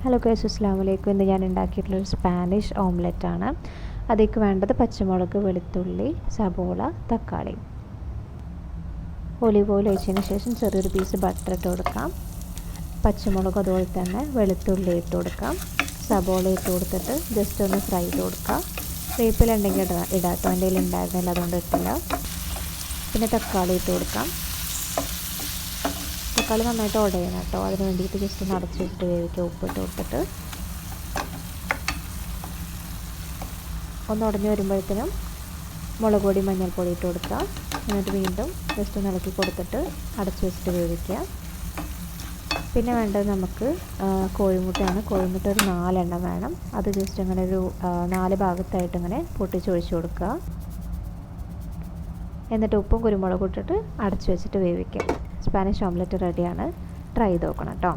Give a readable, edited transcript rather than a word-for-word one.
Hello guys, അസ്സലാമു അലൈക്കും. ഇന്ന് ഞാൻ ഉണ്ടാക്കിയിട്ടുള്ളൊരു സ്പാനിഷ് ഓംലെറ്റാണ്. അതിലേക്ക് വേണ്ടത് പച്ചമുളക്, വെളുത്തുള്ളി, സബോള, തക്കാളി. ഒലിവ് ഓയിൽ ഒഴിച്ചതിന് ശേഷം ചെറിയൊരു പീസ് ബട്ടർ ഇട്ട് കൊടുക്കാം. പച്ചമുളക് അതുപോലെ തന്നെ വെളുത്തുള്ളി ഇട്ട് കൊടുക്കാം. സബോള ഇട്ട് കൊടുത്തിട്ട് ജസ്റ്റ് ഒന്ന് ഫ്രൈ ചെയ്ത് കൊടുക്കാം. വേപ്പില ഉണ്ടെങ്കിൽ ഇടാട്ടോ, എൻ്റെ കയ്യിൽ ഉണ്ടായിരുന്നില്ല, അതുകൊണ്ട് ഇട്ടില്ല. പിന്നെ തക്കാളി ഇട്ട് കൊടുക്കാം. തക്കാളി നന്നായിട്ട് ഉടയണം കേട്ടോ, അതിന് വേണ്ടിയിട്ട് ജസ്റ്റ് ഒന്ന് അടച്ച് വെച്ചിട്ട് വേവിക്കുക. ഉപ്പിട്ട് കൊടുത്തിട്ട് ഒന്ന് ഉടഞ്ഞ് വരുമ്പോഴത്തേനും മുളക് പൊടി, മഞ്ഞൾപ്പൊടി ഇട്ട് കൊടുക്കുക. എന്നിട്ട് വീണ്ടും ജസ്റ്റ് ഒന്ന് ഇളക്കി കൊടുത്തിട്ട് അടച്ച് വെച്ചിട്ട് വേവിക്കുക. പിന്നെ വേണ്ടത് നമുക്ക് കോഴിമുട്ടയാണ്. കോഴിമുട്ട ഒരു 4 എണ്ണം വേണം. അത് ജസ്റ്റ് ഇങ്ങനെ ഒരു 4 ഭാഗത്തായിട്ട് ഇങ്ങനെ പൊട്ടിച്ചൊഴിച്ച് കൊടുക്കുക. എന്നിട്ട് ഉപ്പും കുരുമുളകും ഇട്ടിട്ട് അടച്ച് വെച്ചിട്ട് വേവിക്കുക. സ്പാനിഷ് ഓംലെറ്റ് റെഡിയാണ്. ട്രൈ ചെയ്ത് നോക്കണം കേട്ടോ.